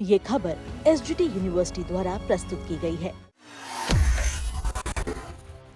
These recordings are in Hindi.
ये खबर एसजीटी यूनिवर्सिटी द्वारा प्रस्तुत की गई है।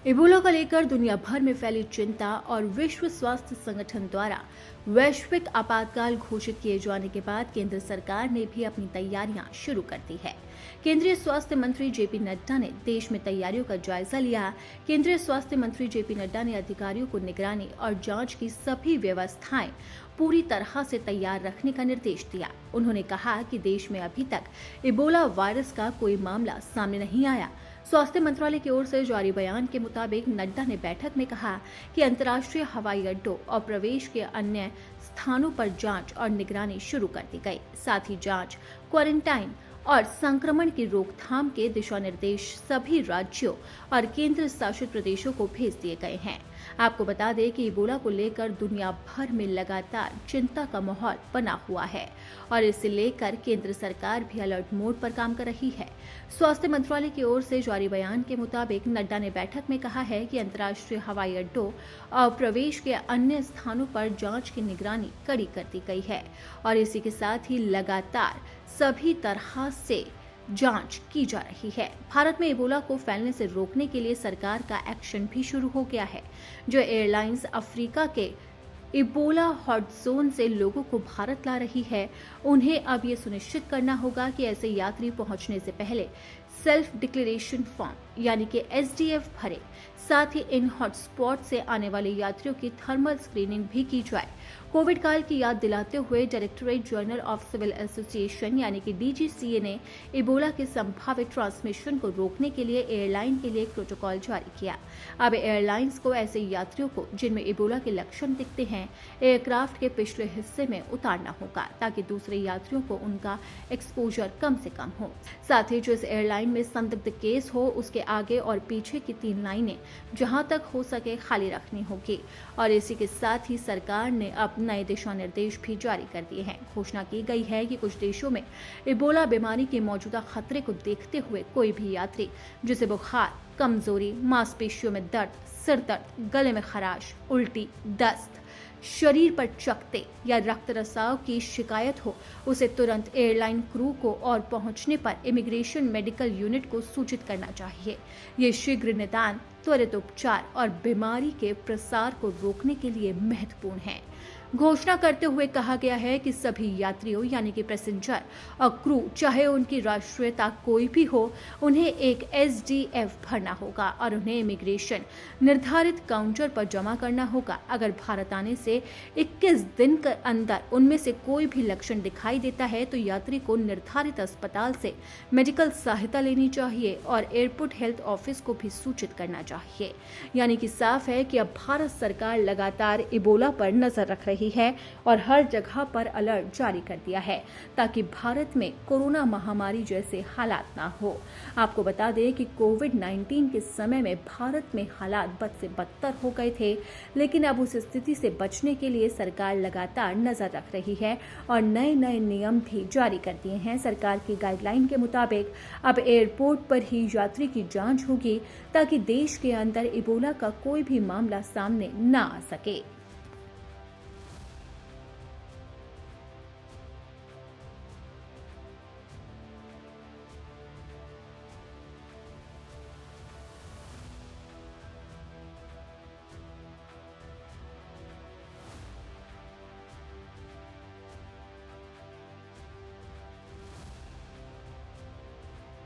इबोला को लेकर दुनिया भर में फैली चिंता और विश्व स्वास्थ्य संगठन द्वारा वैश्विक आपातकाल घोषित किए जाने के बाद केंद्र सरकार ने भी अपनी तैयारियां शुरू कर दी है। केंद्रीय स्वास्थ्य मंत्री जेपी नड्डा ने देश में तैयारियों का जायजा लिया। केंद्रीय स्वास्थ्य मंत्री जेपी नड्डा ने अधिकारियों को निगरानी और जांच की सभी व्यवस्थाएं पूरी तरह से तैयार रखने का निर्देश दिया। उन्होंने कहा कि देश में अभी तक इबोला वायरस का कोई मामला सामने नहीं आया। स्वास्थ्य मंत्रालय की ओर से जारी बयान के मुताबिक नड्डा ने बैठक में कहा कि अंतर्राष्ट्रीय हवाई अड्डों और प्रवेश के अन्य स्थानों पर जांच और निगरानी शुरू कर दी गई। साथ ही जांच, क्वारंटाइन और संक्रमण की रोकथाम के दिशा निर्देश सभी राज्यों और केंद्र शासित प्रदेशों को भेज दिए गए हैं। आपको बता दें कि इबोला को लेकर दुनिया भर में लगातार चिंता का माहौल बना हुआ है और इसे लेकर केंद्र सरकार भी अलर्ट मोड पर काम कर रही है। स्वास्थ्य मंत्रालय की ओर से जारी बयान के मुताबिक नड्डा ने बैठक में कहा है कि अंतर्राष्ट्रीय हवाई अड्डों और प्रवेश के अन्य स्थानों पर जांच की निगरानी कड़ी कर दी गई है और इसी के साथ ही लगातार सभी तरह से जांच की जा रही है। भारत में इबोला को फैलने से रोकने के लिए सरकार का एक्शन भी शुरू हो गया है। जो एयरलाइंस अफ्रीका के इबोला हॉट जोन से लोगों को भारत ला रही है, उन्हें अब ये सुनिश्चित करना होगा कि ऐसे यात्री पहुंचने से पहले सेल्फ डिक्लेरेशन फॉर्म यानी कि एसडीएफ भरे। साथ ही इन हॉटस्पॉट से आने वाले यात्रियों की थर्मल स्क्रीनिंग भी की जाए। कोविड काल की याद दिलाते हुए directorate general of civil association यानी कि डीजीसीए ने इबोला के संभावित ट्रांसमिशन को रोकने के लिए एयरलाइन के लिए एक प्रोटोकॉल जारी किया। अब एयरलाइंस को ऐसे यात्रियों को जिनमें इबोला के लक्षण दिखते हैं एयरक्राफ्ट के पिछले हिस्से में उतारना होगा ताकि दूसरे यात्रियों को उनका एक्सपोजर कम से कम हो। साथ ही जो इस एयरलाइन में संदिग्ध केस हो उसके आगे और पीछे की 3 लाइनें जहां तक हो सके खाली रखनी होगी। और इसी के साथ ही सरकार ने अब नए दिशा निर्देश भी जारी कर दिए हैं। घोषणा की गई है कि कुछ देशों में इबोला बीमारी के मौजूदा खतरे को देखते हुए कोई भी यात्री जिसे बुखार, कमजोरी, मांसपेशियों में दर्द, सिर दर्द, गले में खराश, उल्टी, दस्त, शरीर पर चकत्ते या रक्त रसाव की शिकायत हो, उसे तुरंत एयरलाइन क्रू को और पहुंचने पर इमिग्रेशन मेडिकल यूनिट को सूचित करना चाहिए। ये शीघ्र निदान, त्वरित उपचार और बीमारी के प्रसार को रोकने के लिए महत्वपूर्ण है। घोषणा करते हुए कहा गया है कि सभी यात्रियों यानी कि पैसेंजर और क्रू चाहे उनकी राष्ट्रीयता कोई भी हो, उन्हें एक एसडीएफ भरना होगा और उन्हें इमिग्रेशन निर्धारित काउंटर पर जमा करना होगा। अगर भारत आने से 21 दिन के अंदर उनमें से कोई भी लक्षण दिखाई देता है तो यात्री को निर्धारित अस्पताल से मेडिकल सहायता लेनी चाहिए और एयरपोर्ट हेल्थ ऑफिस को भी सूचित करना चाहिए। यानी कि साफ है कि अब भारत सरकार लगातार इबोला पर नजर रख रही है और हर जगह पर अलर्ट जारी कर दिया है ताकि भारत में कोरोना महामारी जैसे हालात ना हो। आपको बता दें कि कोविड-19 के समय में भारत में हालात बद से बदतर हो गए थे, लेकिन अब उस स्थिति से बचने के लिए सरकार लगातार नजर रख रही है और नए नए नियम भी जारी कर दिए हैं। सरकार की गाइडलाइन के मुताबिक अब एयरपोर्ट पर ही यात्री की जांच होगी ताकि देश के अंदर इबोला का कोई भी मामला सामने न आ सके।